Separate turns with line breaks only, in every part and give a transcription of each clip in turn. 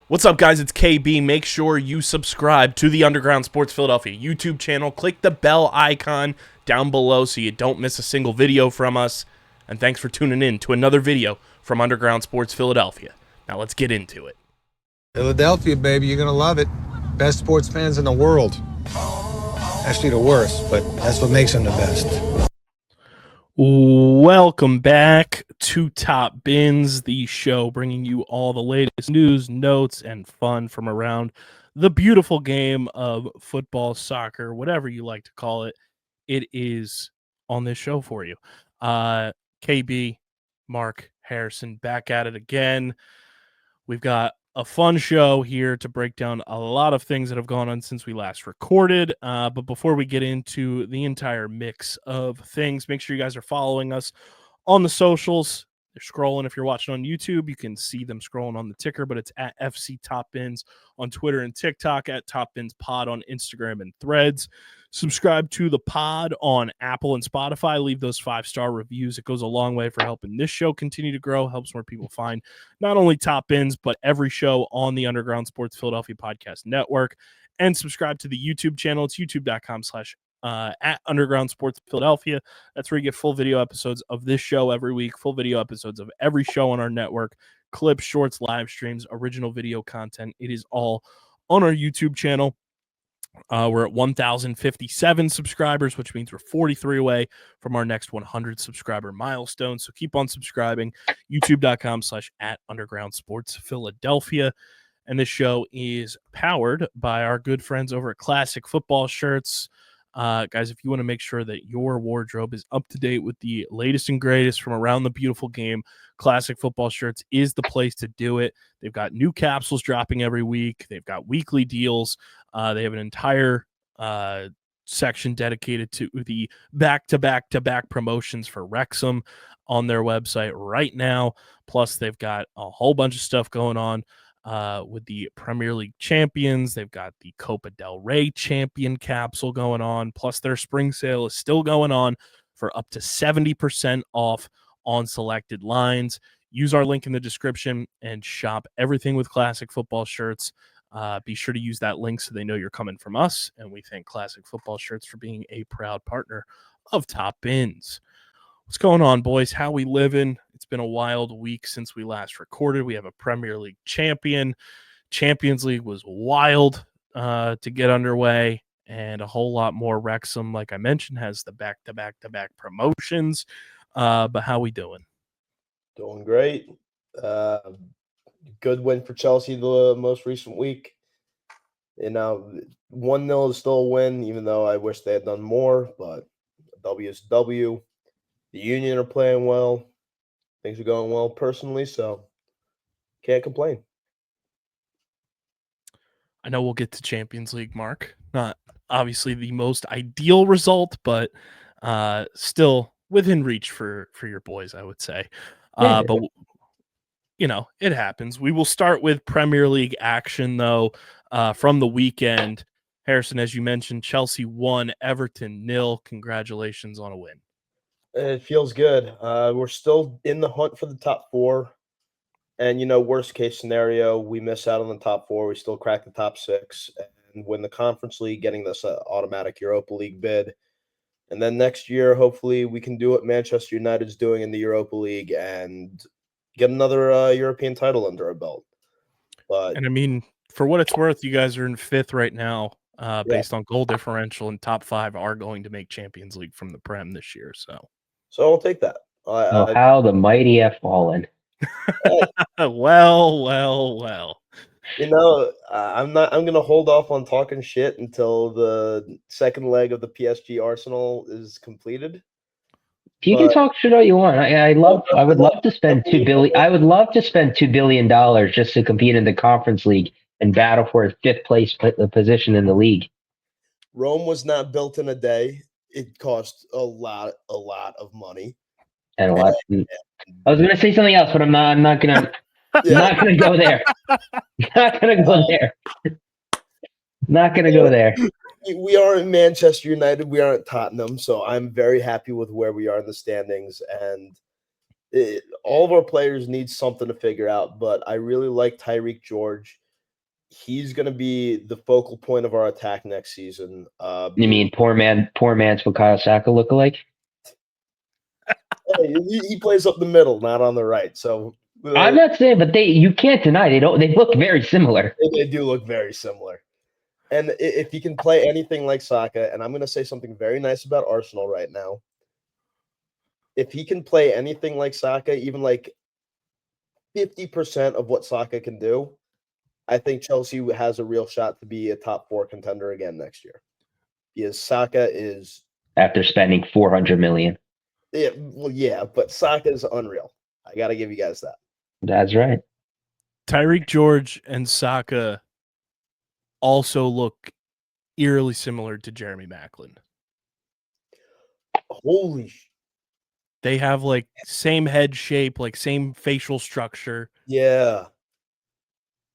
What's up, guys? It's KB. Make sure you subscribe to the Underground Sports Philadelphia YouTube channel. Click the bell icon down below so you don't miss a single video from us. And thanks for tuning in to another video from Underground Sports Philadelphia. Now let's get into it.
Philadelphia, baby, you're going to love it. Best sports fans in the world. Actually, the worst, but that's what makes them the best.
Welcome back to Top Bins, the show bringing you all the latest news, notes, and fun from around the beautiful game of football, soccer, whatever you like to call it. It is on this show for you. KB, Mark, Harrison, back at it again. We've got a fun show here to break down a lot of things that have gone on since we last recorded. But before we get into the entire mix of things, make sure you guys are following us on the socials. They're scrolling. If you're watching on YouTube, you can see them scrolling on the ticker, but it's at FC Top Bins on Twitter and TikTok, at Top Bins Pod on Instagram and Threads. Subscribe to the pod on Apple and Spotify. Leave those 5-star reviews. It goes a long way for helping this show continue to grow, helps more people find not only Top Bins, but every show on the Underground Sports Philadelphia Podcast Network. And subscribe to the YouTube channel. It's youtube.com/ at Underground Sports Philadelphia. That's where you get full video episodes of this show every week, full video episodes of every show on our network, clips, shorts, live streams, original video content. It is all on our YouTube channel. We're at 1,057 subscribers, which means we're 43 away from our next 100 subscriber milestone. So keep on subscribing. YouTube.com/ at Underground Sports Philadelphia. And this show is powered by our good friends over at Classic Football Shirts. Guys, if you want to make sure that your wardrobe is up to date with the latest and greatest from around the beautiful game, Classic Football Shirts is the place to do it. They've got new capsules dropping every week. They've got weekly deals. They have an entire section dedicated to the back-to-back-to-back promotions for Wrexham on their website right now. Plus, they've got a whole bunch of stuff going on with the Premier League champions. They've got the Copa del Rey champion capsule going on. Plus, their spring sale is still going on for up to 70% off on selected lines. Use our link in the description and shop everything with Classic Football Shirts. Be sure to use that link so they know you're coming from us. And we thank Classic Football Shirts for being a proud partner of Top Bins. What's going on, boys? How we living? It's been a wild week since we last recorded. We have a Premier League champion. Champions League was wild to get underway, and a whole lot more. Wrexham, like I mentioned, has the back-to-back-to-back promotions. But how we doing?
Doing great. Good win for Chelsea the most recent week. 1-0 is still a win, even though I wish they had done more, but W is W. The Union are playing well. Things are going well personally, so can't complain.
I know we'll get to Champions League, Mark. Not obviously the most ideal result, but still within reach for your boys, I would say. But, it happens. We will start with Premier League action, though, from the weekend. Harrison, as you mentioned, Chelsea won, Everton 0. Congratulations on a win.
It feels good. We're still in the hunt for the top four. And, worst case scenario, we miss out on the top four. We still crack the top six and win the Conference League, getting this automatic Europa League bid. And then next year, hopefully, we can do what Manchester United's doing in the Europa League and get another European title under our belt.
And, I mean, for what it's worth, you guys are in fifth right now based on goal differential, and top five are going to make Champions League from the Prem this year. So
I'll take that.
How the mighty have fallen.
Well.
I'm going to hold off on talking shit until the second leg of the PSG Arsenal is completed.
You can talk shit all you want. I would love to spend $2 billion. I would love to spend $2 billion just to compete in the Conference League and battle for a fifth place position in the league.
Rome was not built in a day. It cost a lot of money.
And a lot. I was going to say something else, but I'm not going to. Not going to go there. Not going to go there. Not going to go there.
We are in Manchester United. We aren't Tottenham, so I'm very happy with where we are in the standings. And all of our players need something to figure out, but I really like Tyreek George. he's going to be the focal point of our attack next season.
You mean poor man's Bukayo Saka lookalike?
He plays up the middle, not on the right. So
I'm not saying, but you can't deny they look very similar.
They do look very similar. And if he can play anything like Saka, and I'm going to say something very nice about Arsenal right now. If he can play anything like Saka, even like 50% of what Saka can do, I think Chelsea has a real shot to be a top 4 contender again next year. Because Saka is
after spending 400 million.
Yeah, but Saka is unreal. I got to give you guys that.
That's right.
Tyreek George and Saka also look eerily similar to Jeremy Macklin.
Holy
They have like same head shape, like same facial structure.
Yeah.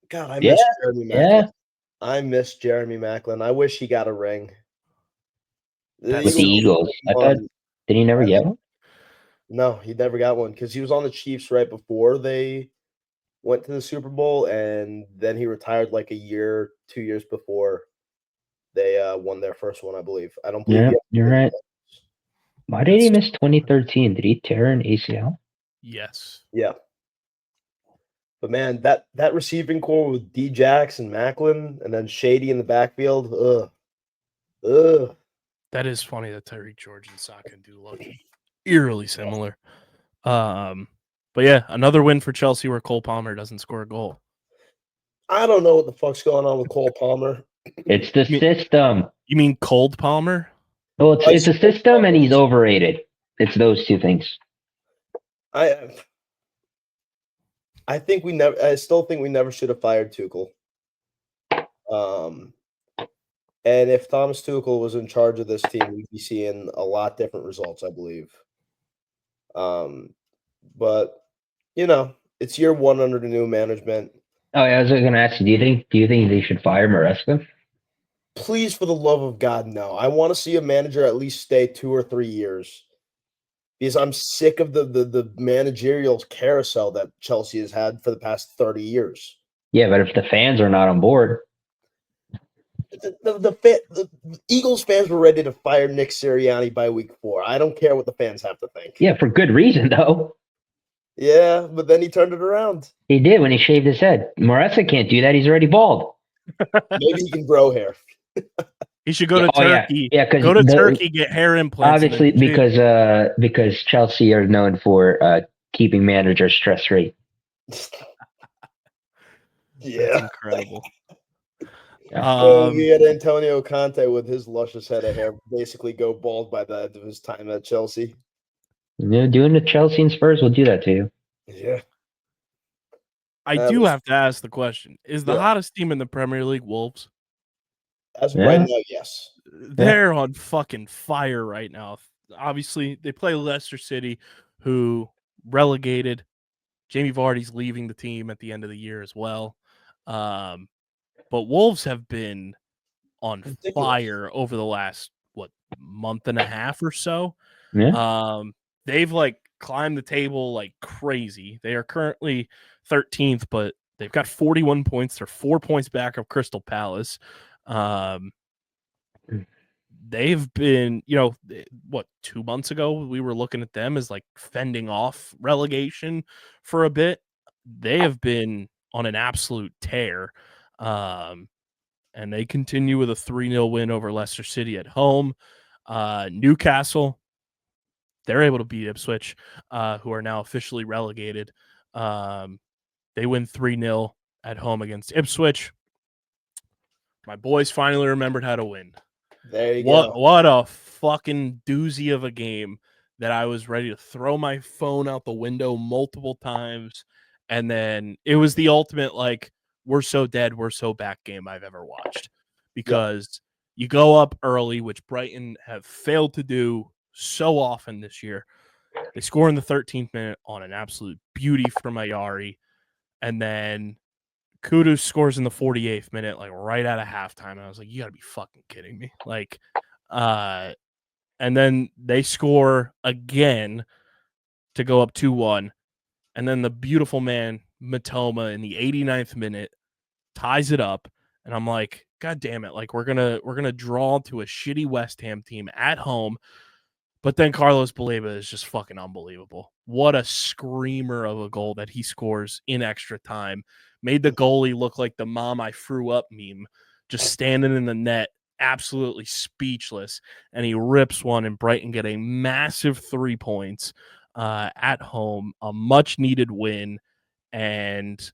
God, I miss Jeremy Macklin.
Yeah.
I miss Jeremy Macklin. I wish he got a ring.
With the Eagles. I thought, did he never get one?
No, he never got one because he was on the Chiefs right before they went to the Super Bowl, and then he retired like 2 years before they won their first one, I believe. I don't believe.
Yeah, you're right. Why did he miss 2013? Did he tear an ACL?
Yes.
Yeah. But man, that receiving core with D-Jax and Macklin, and then Shady in the backfield. Ugh.
That is funny that Tyreek George and Saka do look eerily similar. But yeah, another win for Chelsea where Cole Palmer doesn't score a goal.
I don't know what the fuck's going on with Cole Palmer.
It's the system.
You mean Cold Palmer?
Well, it's a system, and he's overrated. It's those two things.
I still think we never should have fired Tuchel. And if Thomas Tuchel was in charge of this team, we'd be seeing a lot different results, I believe. But it's year 1 under the new management.
Oh, yeah, I was going to ask you, do you think they should fire Maresca?
Please, for the love of God, no. I want to see a manager at least stay 2 or 3 years. Because I'm sick of the managerial carousel that Chelsea has had for the past 30 years.
Yeah, but if the fans are not on board.
The Eagles fans were ready to fire Nick Sirianni by week 4. I don't care what the fans have to think.
Yeah, for good reason, though.
Yeah, but then he turned it around.
He did when he shaved his head. Maresca can't do that. He's already bald.
Maybe he can grow hair.
He should go to Turkey.
Yeah,
go to Turkey, get hair implants.
Obviously, because Chelsea are known for keeping managers stress-free.
Yeah,
that's incredible.
We had Antonio Conte with his luscious head of hair basically go bald by the end of his time at Chelsea.
Yeah, doing the Chelsea and Spurs will do that to you.
Yeah.
I do have to ask the question. Is the hottest team in the Premier League Wolves?
As of right now, yes.
They're on fucking fire right now. Obviously, they play Leicester City, who relegated. Jamie Vardy's leaving the team at the end of the year as well. But Wolves have been on fire over the last, month and a half or so.
Yeah.
They've climbed the table like crazy. They are currently 13th, but they've got 41 points. They're 4 points back of Crystal Palace. They've been, 2 months ago, we were looking at them as fending off relegation for a bit. They have been on an absolute tear. And they continue with a 3-0 win over Leicester City at home. Newcastle, they're able to beat Ipswich, who are now officially relegated. They win 3-0 at home against Ipswich. My boys finally remembered how to win.
There you go.
What a fucking doozy of a game that I was ready to throw my phone out the window multiple times. And then it was the ultimate, we're so dead, we're so back game I've ever watched. Because you go up early, which Brighton have failed to do so often this year. They score in the 13th minute on an absolute beauty from Ayari. And then Kudus scores in the 48th minute, right out of halftime. And I was like, you got to be fucking kidding me. And then they score again to go up 2-1. And then the beautiful man, Matoma, in the 89th minute ties it up, and I'm like, God damn it! Like we're gonna draw to a shitty West Ham team at home, but then Carlos Baleba is just fucking unbelievable. What a screamer of a goal that he scores in extra time. Made the goalie look like the "mom I threw up" meme, just standing in the net, absolutely speechless, and he rips one, and Brighton get a massive 3 points at home, a much needed win, and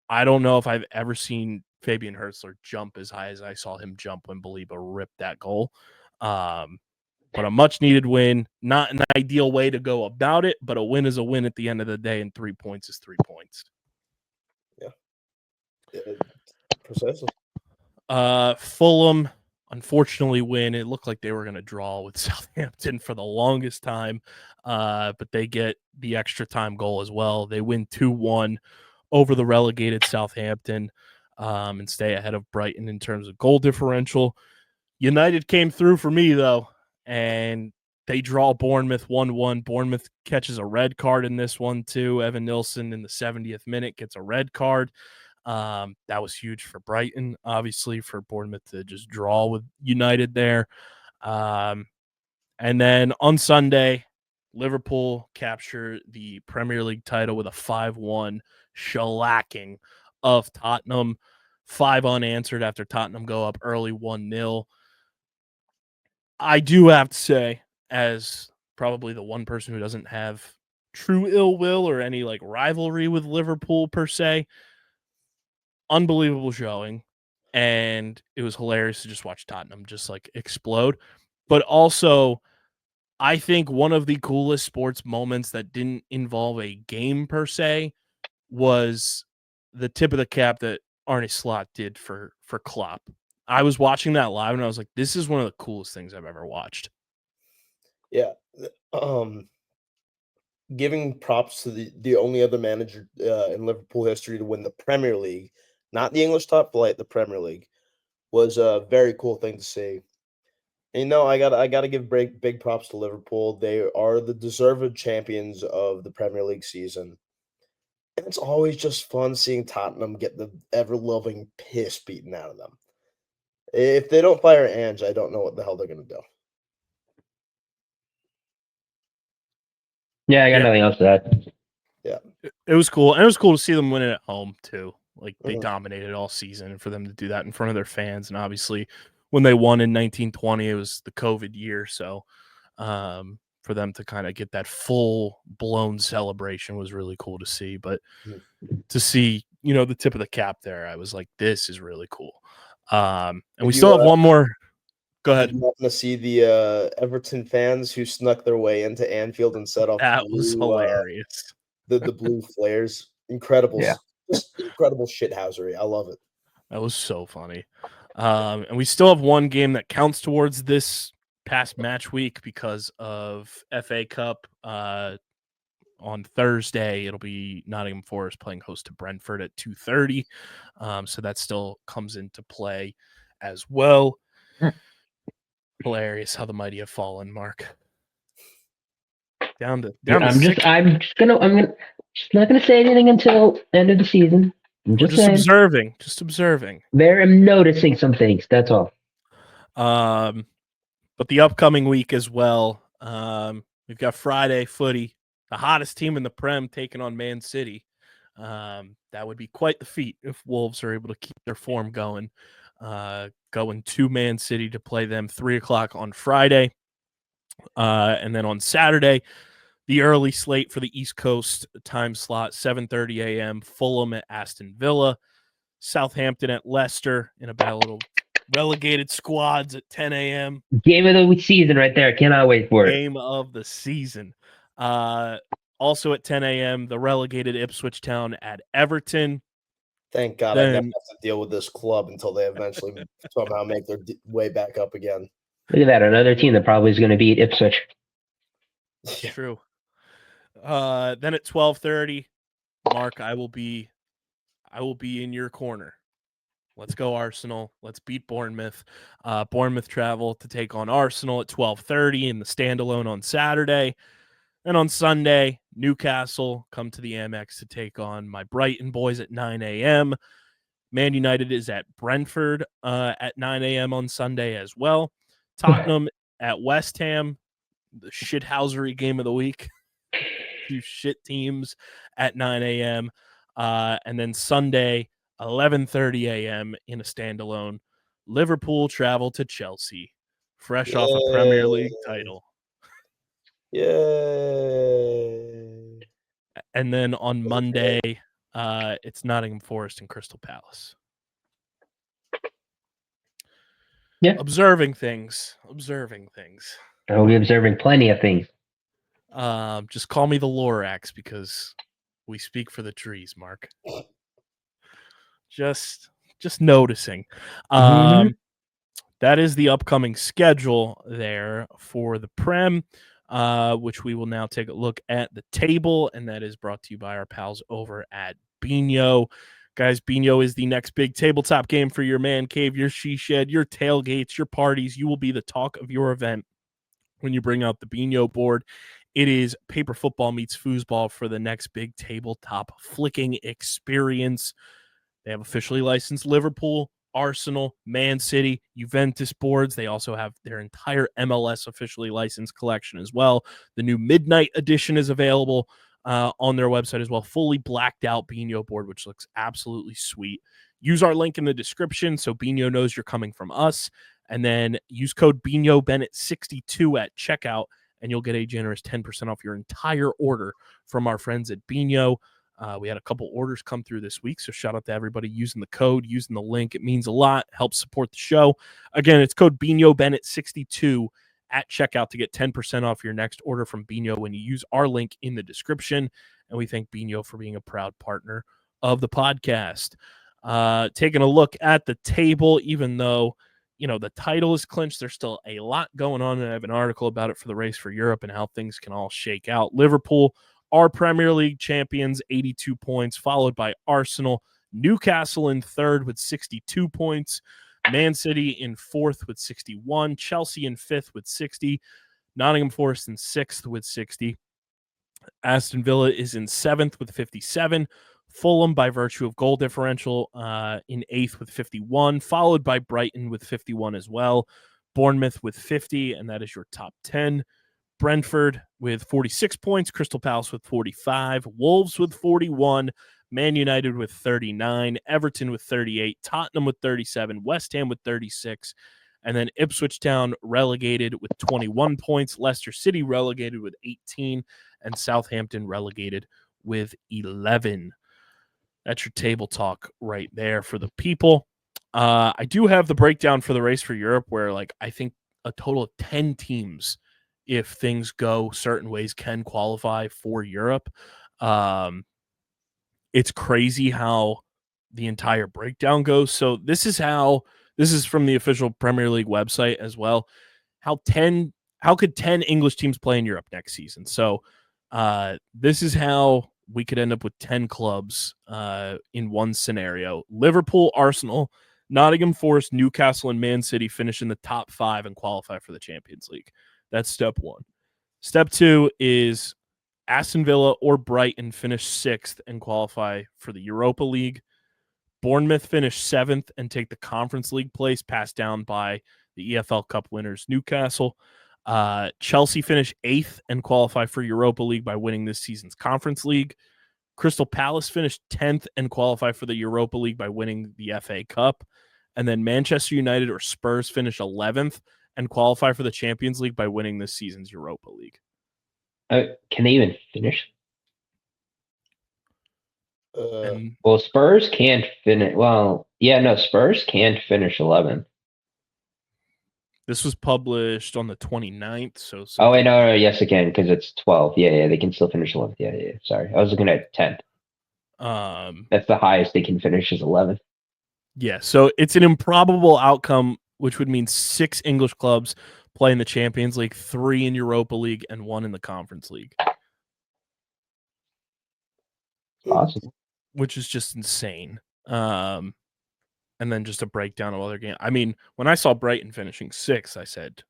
I don't know if I've ever seen Fabian Hurstler jump as high as I saw him jump when Baleba ripped that goal. But a much needed win, not an ideal way to go about it, but a win is a win at the end of the day, and 3 points is 3 points.
Yeah, precisely.
Fulham, unfortunately, win. It looked like they were going to draw with Southampton for the longest time, but they get the extra time goal as well. They win 2-1 over the relegated Southampton and stay ahead of Brighton in terms of goal differential. United came through for me, though, and they draw Bournemouth 1-1. Bournemouth catches a red card in this one, too. Evan Nilsson in the 70th minute gets a red card. That was huge for Brighton, obviously, for Bournemouth to just draw with United there. And then on Sunday, Liverpool capture the Premier League title with a 5-1 shellacking of Tottenham. 5 unanswered after Tottenham go up early 1-0. I do have to say, as probably the one person who doesn't have true ill will or any like rivalry with Liverpool per se, unbelievable showing, and it was hilarious to just watch Tottenham just like explode. But also, I think one of the coolest sports moments that didn't involve a game per se was the tip of the cap that Arne Slot did for Klopp. I was watching that live and I was like, this is one of the coolest things I've ever watched.
Yeah. Giving props to the only other manager in Liverpool history to win the Premier League, not the English top flight, the Premier League, was a very cool thing to see. And, I gotta give big props to Liverpool. They are the deserved champions of the Premier League season. And it's always just fun seeing Tottenham get the ever-loving piss beaten out of them. If they don't fire Ange, I don't know what the hell they're going to do.
Yeah, I got nothing else to add.
Yeah.
It was cool. And it was cool to see them win it at home, too. Like, they dominated all season, and for them to do that in front of their fans. And obviously, when they won in 1920, it was the COVID year. So, for them to kind of get that full-blown celebration was really cool to see. But to see, the tip of the cap there, I was like, this is really cool. And we still have one more. Go ahead.
Did you happen to see the Everton fans who snuck their way into Anfield and set off
That was hilarious.
The blue flares. Incredible.
Yeah.
Just incredible shithousery. I love it.
That was so funny. And we still have one game that counts towards this past match week because of FA Cup. On Thursday, it'll be Nottingham Forest playing host to Brentford at 2:30. So that still comes into play as well. Hilarious how the mighty have fallen, Mark. I'm not
gonna say anything until the end of the season. I'm just
observing. Just observing.
I'm noticing some things. That's all.
But the upcoming week as well, we've got Friday footy, the hottest team in the Prem taking on Man City. That would be quite the feat if Wolves are able to keep their form going. Going to Man City to play them 3:00 on Friday. And then on Saturday, the early slate for the East Coast time slot, 7:30 a.m., Fulham at Aston Villa, Southampton at Leicester in a battle of relegated squads at 10 a.m.
Game of the season right there. Cannot wait for it.
Game of the season. Also at 10 a.m., the relegated Ipswich Town at Everton.
Thank God I never have to deal with this club until they eventually somehow make their way back up again.
Look at that. Another team that probably is going to beat Ipswich.
True. Then at 12:30, Mark, I will be in your corner. Let's go Arsenal. Let's beat Bournemouth. Bournemouth travel to take on Arsenal at 12:30 in the standalone on Saturday. And on Sunday, Newcastle come to the Amex to take on my Brighton boys at 9 a.m. Man United is at Brentford at 9 a.m. on Sunday as well. Tottenham at West Ham, the shithousery game of the week. 2 shit teams at 9 a.m. And then Sunday, 11:30 a.m. in a standalone. Liverpool travel to Chelsea, fresh off a Premier League title.
Yay.
And then on Monday, it's Nottingham Forest and Crystal Palace.
Yeah.
Observing things.
I'll be observing plenty of things.
Just call me the Lorax because we speak for the trees, Mark. Just noticing. That is the upcoming schedule there for the Prem, which we will now take a look at the table, and that is brought to you by our pals over at Biñho. Guys, Biñho is the next big tabletop game for your man cave, your she shed, your tailgates, your parties. You will be the talk of your event when you bring out the Biñho board. It is paper football meets foosball for the next big tabletop flicking experience. They have officially licensed Liverpool, Arsenal, Man City, Juventus boards. They also have their entire MLS officially licensed collection as well. The new Midnight Edition is available on their website as well. Fully blacked out Biñho board, which looks absolutely sweet. Use our link in the description so Biñho knows you're coming from us. And then use code Biñho Bennett 62 at checkout, and you'll get a generous 10% off your entire order from our friends at Biñho. We had a couple orders come through this week, so shout out to everybody using the code, using the link. It means a lot, helps support the show. Again, it's code Biñho Bennett 62 at checkout to get 10% off your next order from Biñho when you use our link in the description. And we thank Biñho for being a proud partner of the podcast. Taking a look at the table, even though the title is clinched, there's still a lot going on, and I have an article about it for the Race for Europe and how things can all shake out. Liverpool are Premier League champions, 82 points, followed by Arsenal. Newcastle in third with 62 points. Man City in fourth with 61. Chelsea in fifth with 60. Nottingham Forest in sixth with 60. Aston Villa is in seventh with 57. Fulham, by virtue of goal differential, in eighth with 51, followed by Brighton with 51 as well. Bournemouth with 50, and that is your top 10. Brentford with 46 points. Crystal Palace with 45. Wolves with 41. Man United with 39. Everton with 38. Tottenham with 37. West Ham with 36. And then Ipswich Town relegated with 21 points. Leicester City relegated with 18. And Southampton relegated with 11. That's your table talk right there for the people. I do have the breakdown for the Race for Europe where, I think a total of 10 teams, if things go certain ways, can qualify for Europe. It's crazy how the entire breakdown goes. So this is from the official Premier League website as well. How could 10 English teams play in Europe next season? So this is how we could end up with 10 clubs in one scenario. Liverpool, Arsenal, Nottingham Forest, Newcastle, and Man City finish in the top 5 and qualify for the Champions League. That's step 1. Step 2 is Aston Villa or Brighton finish 6th and qualify for the Europa League. Bournemouth finish 7th and take the Conference League place, passed down by the EFL Cup winners Newcastle. Chelsea finish 8th and qualify for Europa League by winning this season's Conference League. Crystal Palace finished 10th and qualify for the Europa League by winning the FA Cup. And then Manchester United or Spurs finish 11th and qualify for the Champions League by winning this season's Europa League.
Can they even finish?
And
Well, Spurs can't finish. Well, yeah, no, Spurs can't finish 11th.
this was published on the 29th. So
Oh, wait, no, yes, it can, because it's 12. Yeah, they can still finish 11th. Yeah, sorry. I was looking at 10th. That's the highest they can finish is 11th.
Yeah, so it's an improbable outcome, which would mean 6 English clubs play in the Champions League, 3 in Europa League, and 1 in the Conference League.
Possible.
Which is just insane. And then just a breakdown of other games. I mean, when I saw Brighton finishing 6th, I said,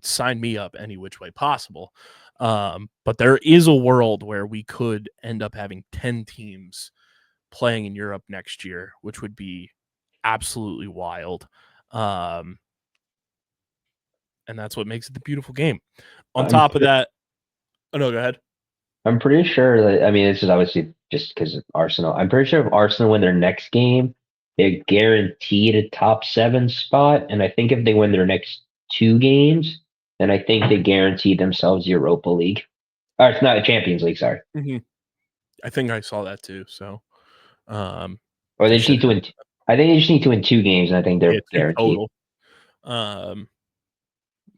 sign me up any which way possible. But there is a world where we could end up having 10 teams playing in Europe next year, which would be absolutely wild. And that's what makes it the beautiful game. On top of that, oh no, go ahead.
I'm pretty sure that, I mean, this is obviously just because of Arsenal. I'm pretty sure if Arsenal win their next game, they're guaranteed a top 7 spot. And I think if they win their next 2 games, then I think they guarantee themselves Europa League. Or it's not a Champions League, sorry.
Mm-hmm. I think I saw that too. So,
Or they just need to win. I think they just need to win 2 games, and I think they're guaranteed.
Total.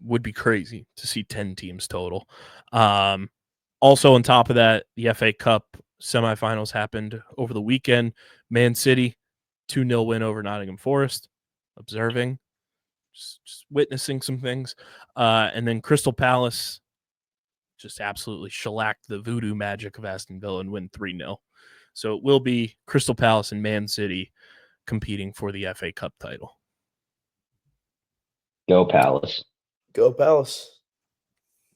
Would be crazy to see 10 teams total. Also, on top of that, the FA Cup semifinals happened over the weekend. Man City, 2-0 win over Nottingham Forest. Observing, just witnessing some things. And then Crystal Palace just absolutely shellacked the voodoo magic of Aston Villa and win 3-0. So it will be Crystal Palace and Man City competing for the FA Cup title.
Go Palace.
Go Palace.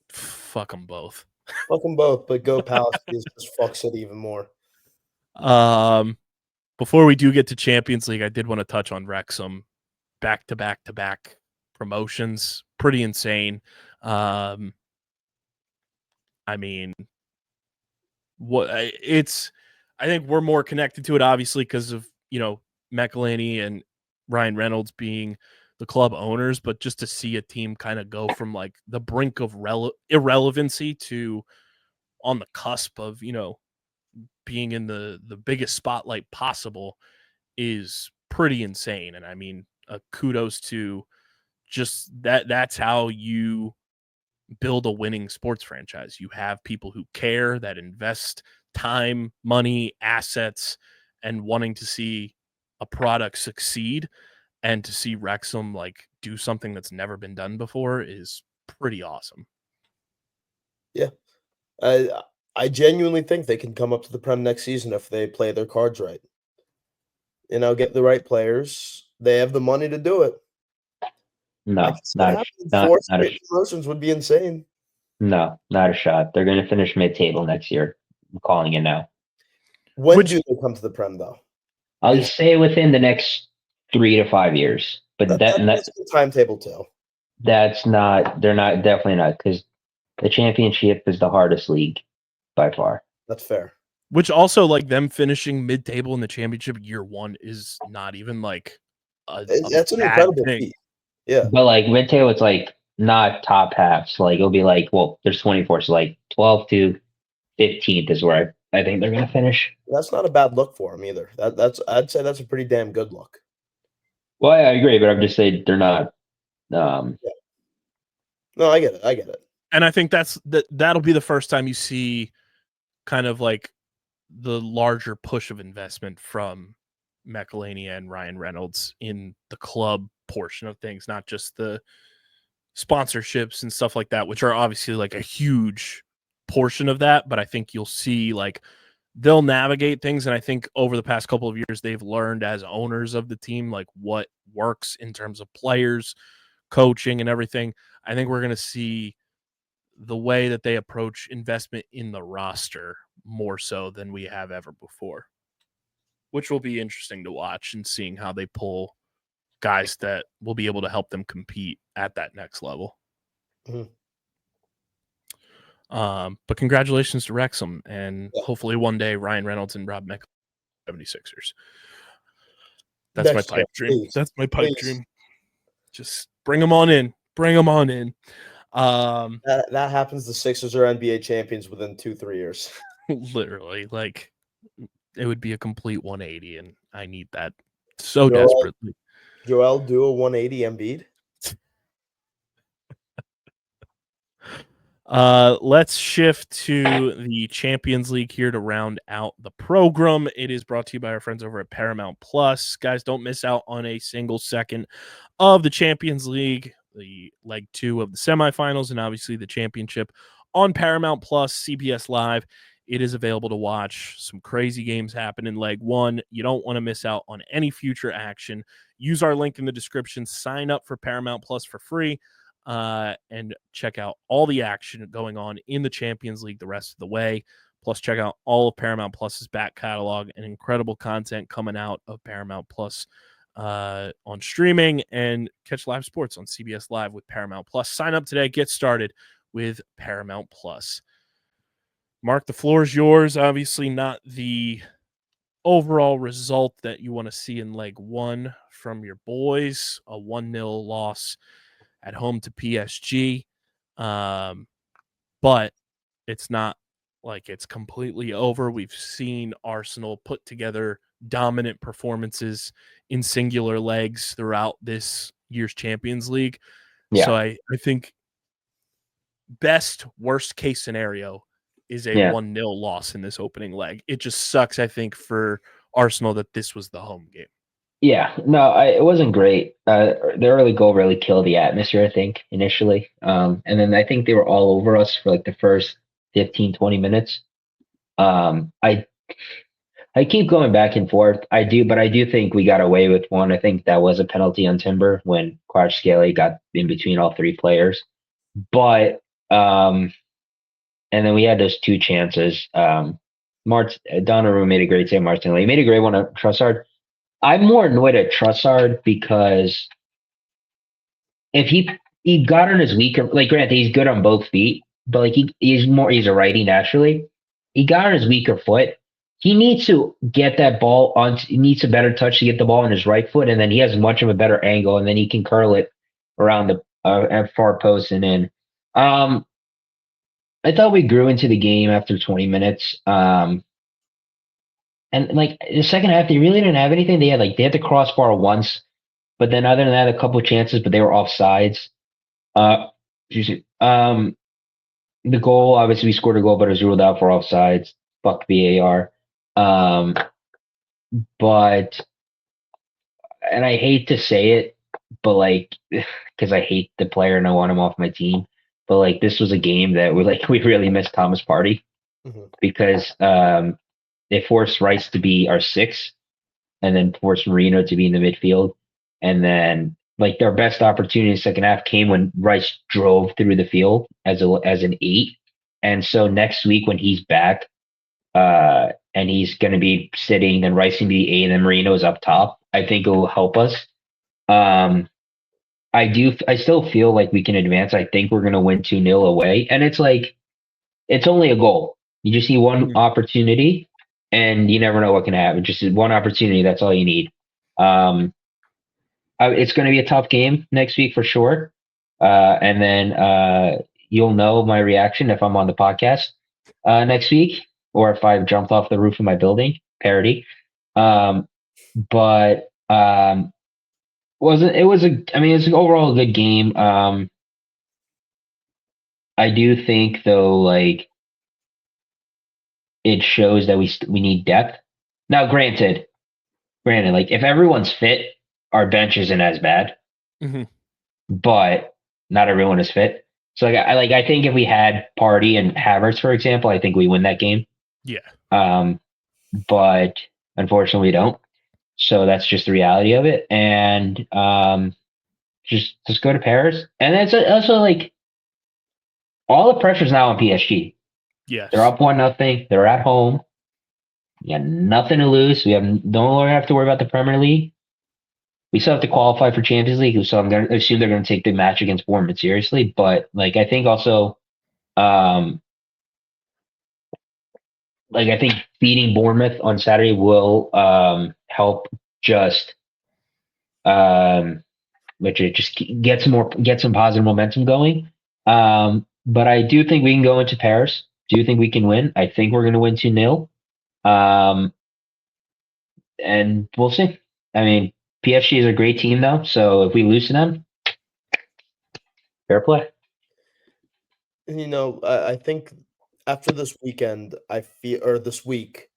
Fuck them both.
Fuck them both, but go Palace just fucks it even more.
Before we do get to Champions League, I did want to touch on Wrexham. Back-to-back-to-back promotions. Pretty insane. I mean, I think we're more connected to it, obviously, because of, McElhinney and Ryan Reynolds being the club owners, but just to see a team kind of go from like the brink of irrelevancy to on the cusp of, being in the biggest spotlight possible is pretty insane. And I mean, kudos to just that's how you build a winning sports franchise. You have people who care, that invest time, money, assets, and wanting to see a product succeed. And to see Wrexham like do something that's never been done before is pretty awesome.
Yeah. I genuinely think they can come up to the Prem next season if they play their cards right. Get the right players. They have the money to do it.
No, not
promotions would be insane.
No, not a shot. They're going to finish mid-table next year. I'm calling it now.
When do they come to the Prem, though?
I'll say within the next 3 to 5 years. But that's
the timetable too.
That's not. They're not. Definitely not, because the championship is the hardest league by far.
That's fair.
Which also, like, them finishing mid-table in the championship year 1 is not even like
that's an incredible feat. Yeah,
but like mid-table, it's like not top half. So like it'll be like, well, there's 24, so like 12th to 15th is where I think they're gonna finish.
That's not a bad look for them either. I'd say that's a pretty damn good look.
Well, I agree, but I'm just saying they're not.
Yeah. No, I get it.
And I think that'll be the first time you see kind of like the larger push of investment from McElhinney and Ryan Reynolds in the club portion of things, not just the sponsorships and stuff like that, which are obviously like a huge portion of that. But I think you'll see like they'll navigate things. And I think over the past couple of years, they've learned as owners of the team, like what works in terms of players, coaching, and everything. I think we're going to see the way that they approach investment in the roster more so than we have ever before, which will be interesting to watch and seeing how they pull guys that will be able to help them compete at that next level.
Mm-hmm.
But congratulations to Wrexham, and hopefully one day Ryan Reynolds and Rob McElhinney 76ers. That's my pipe dream.
Please.
That's my pipe dream. Just bring them on in. Bring them on in.
That happens. The Sixers are NBA champions within 2-3 years.
Literally, like it would be a complete 180, and I need that so desperately.
Joel, do a 180 Embiid.
Let's shift to the Champions League here to round out the program. It is brought to you by our friends over at Paramount Plus. Guys, don't miss out on a single second of the Champions League, the leg 2 of the semifinals, and obviously the championship on Paramount Plus, CBS Live. It is available to watch. Some crazy games happen in leg 1. You don't want to miss out on any future action. Use our link in the description. Sign up for Paramount Plus for free. And check out all the action going on in the Champions League the rest of the way. Plus, check out all of Paramount Plus's back catalog and incredible content coming out of Paramount Plus on streaming, and catch live sports on CBS Live with Paramount Plus. Sign up today. Get started with Paramount Plus. Mark, the floor is yours. Obviously not the overall result that you want to see in leg one from your boys, a 1-0 loss at home to PSG. But it's not like it's completely over. We've seen Arsenal put together dominant performances in singular legs throughout this year's Champions League.
Yeah.
So I think worst case scenario is a 1-0 loss in this opening leg. It just sucks, I think, for Arsenal that this was the home game.
Yeah, no, it wasn't great. The early goal really killed the atmosphere, I think, initially. And then I think they were all over us for like the first 15, 20 minutes. I keep going back and forth. I do think we got away with one. I think that was a penalty on Timber when Kvaratskhelia got in between all three players. But and then we had those two chances. Donnarumma made a great save. Martinelli made a great one at Trossard. I'm more annoyed at Trossard because if he got on his weaker, like granted he's good on both feet, but like he's a righty naturally. He got on his weaker foot. He needs to get that ball on. He needs a better touch to get the ball on his right foot, and then he has much of a better angle, and then he can curl it around the far post and in. I thought we grew into the game after 20 minutes. And like the second half, they really didn't have anything. They had the crossbar once, but then other than that, a couple chances, but they were offsides. The goal, obviously, we scored a goal, but it was ruled out for offsides. Fuck VAR. But, and I hate to say it, but like, because I hate the player and I want him off my team. But like, this was a game that we really missed Thomas Partey because they forced Rice to be our 6th, and then forced Marino to be in the midfield. And then like their best opportunity in the second half came when Rice drove through the field as an 8. And so next week when he's back, and he's going to be sitting, then Rice can be 8, and then Marino's up top, I think it will help us. I still feel like we can advance. I think we're going to win 2-0 away. And it's like, it's only a goal. You just need one opportunity, and you never know what can happen. Just one opportunity. That's all you need. It's going to be a tough game next week for sure. And then you'll know my reaction if I'm on the podcast next week, or if I've jumped off the roof of my building. Parody. But it was overall a good game. I do think though, like, it shows that we need depth. Now, granted, like if everyone's fit, our bench isn't as bad, but not everyone is fit. So I think if we had Partey and Havertz, for example, I think we win that game.
Yeah.
But unfortunately we don't. So that's just the reality of it. And just go to Paris. And it's also like all the pressure's now on PSG.
Yes.
They're up 1-0. They're at home. We got nothing to lose. We no longer have to worry about the Premier League. We still have to qualify for Champions League, so I'm going to assume they're going to take the match against Bournemouth seriously. But like, I think also, I think beating Bournemouth on Saturday will help just get some positive momentum going. But I do think we can go into Paris. Do think we can win. I think we're going to win 2-0. And we'll see. I mean, PSG is a great team, though. So if we lose to them, fair play.
I think after this weekend, this week,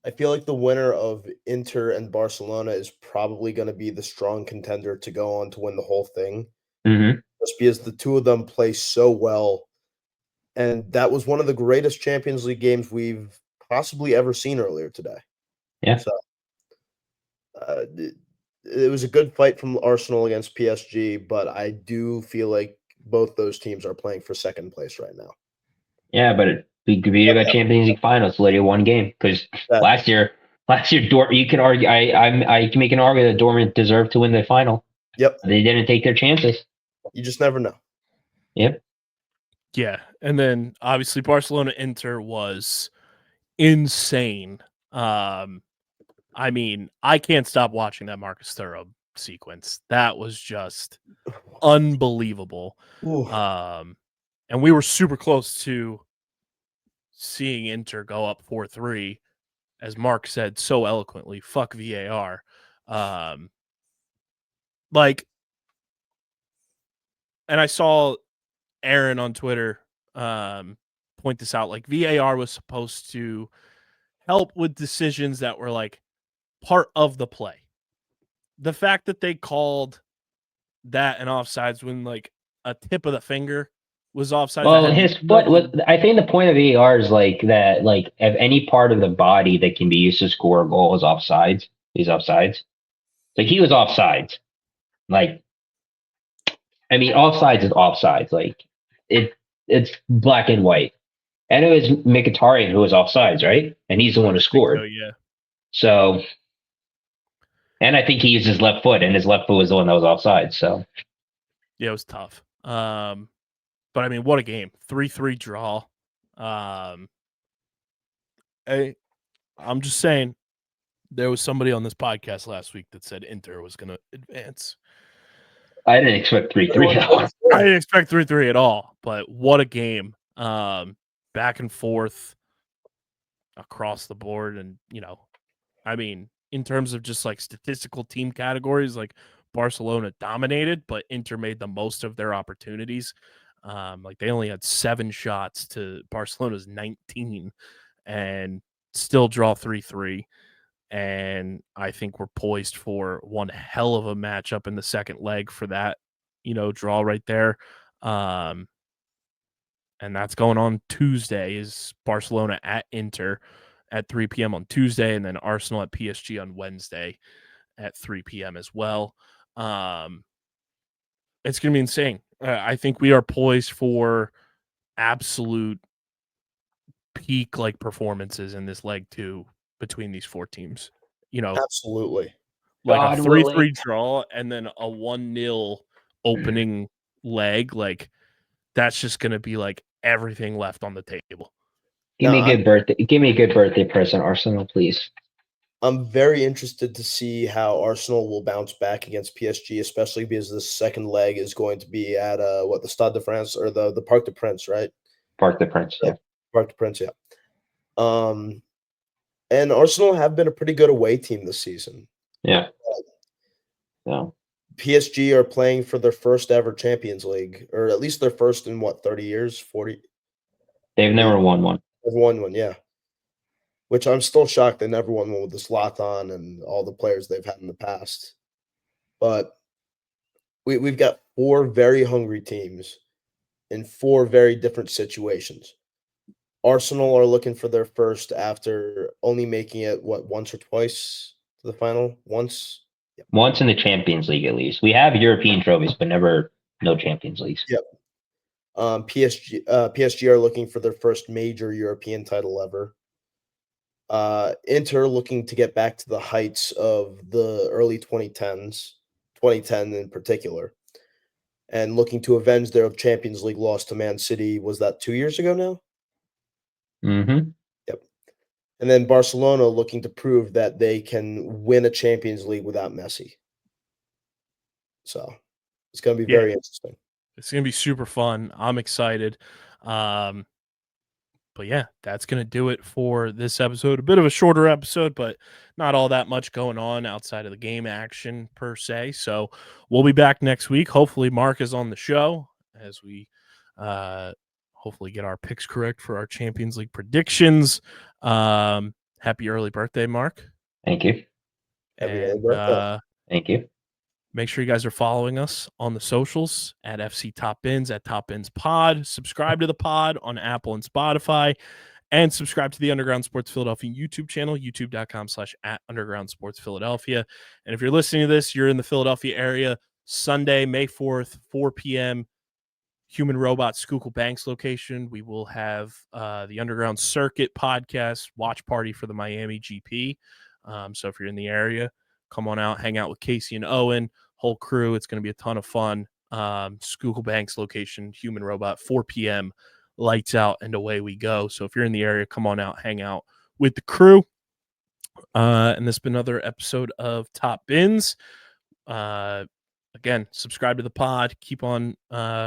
I feel like the winner of Inter and Barcelona is probably going to be the strong contender to go on to win the whole thing. Just because the two of them play so well. And that was one of the greatest Champions League games we've possibly ever seen earlier today.
Yeah.
So it was a good fight from Arsenal against PSG, but I do feel like both those teams are playing for second place right now.
Yeah, but we got Champions League finals, literally one game. Because last year Last year, you can argue. I can make an argument that Dortmund deserved to win the final.
Yep.
They didn't take their chances.
You just never know.
Yep.
Yeah, and then obviously Barcelona Inter was insane. I mean, I can't stop watching that Marcus Thuram sequence. That was just unbelievable. And we were super close to seeing Inter go up 4-3, as Mark said so eloquently. Fuck VAR. Like, and I saw Aaron on Twitter point this out. Like, VAR was supposed to help with decisions that were like part of the play. The fact that they called that an offsides when like a tip of the finger was offsides.
Well, his foot was. I think the point of VAR is like that. Like, if any part of the body that can be used to score a goal is offsides, he's offsides. Like, he was offsides. Like, I mean, offsides is offsides. Like, it's black and white. And it was Mkhitaryan who was offsides, right? And he's the one who scored.
So, yeah.
So, and I think he used his left foot, and his left foot was the one that was offside. So,
yeah, it was tough. But I mean, what a game. 3-3 draw. I'm just saying, there was somebody on this podcast last week that said Inter was going to advance.
I didn't expect 3-3 at all.
I didn't expect 3-3 at all, but what a game. Back and forth across the board. And, you know, I mean, in terms of just like statistical team categories, like Barcelona dominated, but Inter made the most of their opportunities. Like they only had 7 shots to Barcelona's 19 and still draw 3-3. And I think we're poised for one hell of a matchup in the second leg for that, you know, draw right there. And that's going on Tuesday, is Barcelona at Inter at 3 p.m. on Tuesday, and then Arsenal at PSG on Wednesday at 3 p.m. as well. It's going to be insane. I think we are poised for absolute peak like performances in this leg 2 between these 4 teams. You know,
Absolutely.
like
God
a 3-3
willing.
draw and then a 1-0 opening leg. Like, that's just going to be like everything left on the table.
Give me a good birthday. Give me a good birthday present, Arsenal, please.
I'm very interested to see how Arsenal will bounce back against PSG, especially because the second leg is going to be at the Stade de France or the Parc des Princes, right?
Parc des Princes, yeah.
Parc des Princes, yeah. And Arsenal have been a pretty good away team this season.
Yeah. No.
PSG are playing for their first ever Champions League, or at least their first in 30 years, 40.
They've never won one.
They've won one, yeah. Which I'm still shocked they never won one with the Zlatan and all the players they've had in the past. But we've got 4 very hungry teams in 4 very different situations. Arsenal are looking for their first after only making it, once or twice to the final? Once?
Yep. Once in the Champions League, at least. We have European trophies, but no Champions Leagues.
Yep. PSG are looking for their first major European title ever. Inter looking to get back to the heights of the early 2010s, 2010 in particular, and looking to avenge their Champions League loss to Man City. Was that 2 years ago now?
Mm-hmm.
Yep. And then Barcelona looking to prove that they can win a Champions League without Messi. So it's going to be very interesting.
It's going to be super fun. I'm excited. But yeah, that's going to do it for this episode. A bit of a shorter episode, but not all that much going on outside of the game action per se. So we'll be back next week. Hopefully Mark is on the show as we hopefully get our picks correct for our Champions League predictions. Happy early birthday, Mark.
Thank you.
Happy early birthday.
Thank you.
Make sure you guys are following us on the socials at FC Top Bins, at Top Bins Pod. Subscribe to the pod on Apple and Spotify, and subscribe to the Underground Sports Philadelphia YouTube channel, youtube.com/@Underground Sports Philadelphia. And if you're listening to this, you're in the Philadelphia area, Sunday, May 4th, 4 p.m., Human Robot Schuylkill Banks location. We will have the Underground Circuit podcast watch party for the Miami GP. So if you're in the area, come on out, hang out with Casey and Owen, whole crew. It's going to be a ton of fun. Schuylkill Banks location, Human Robot, 4 p.m., lights out, and away we go. So if you're in the area, come on out, hang out with the crew. And this has been another episode of Top Bins. Again, subscribe to the pod. Keep on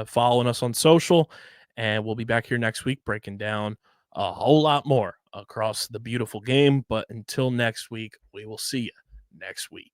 following us on social. And we'll be back here next week breaking down a whole lot more across the beautiful game. But until next week, we will see you next week.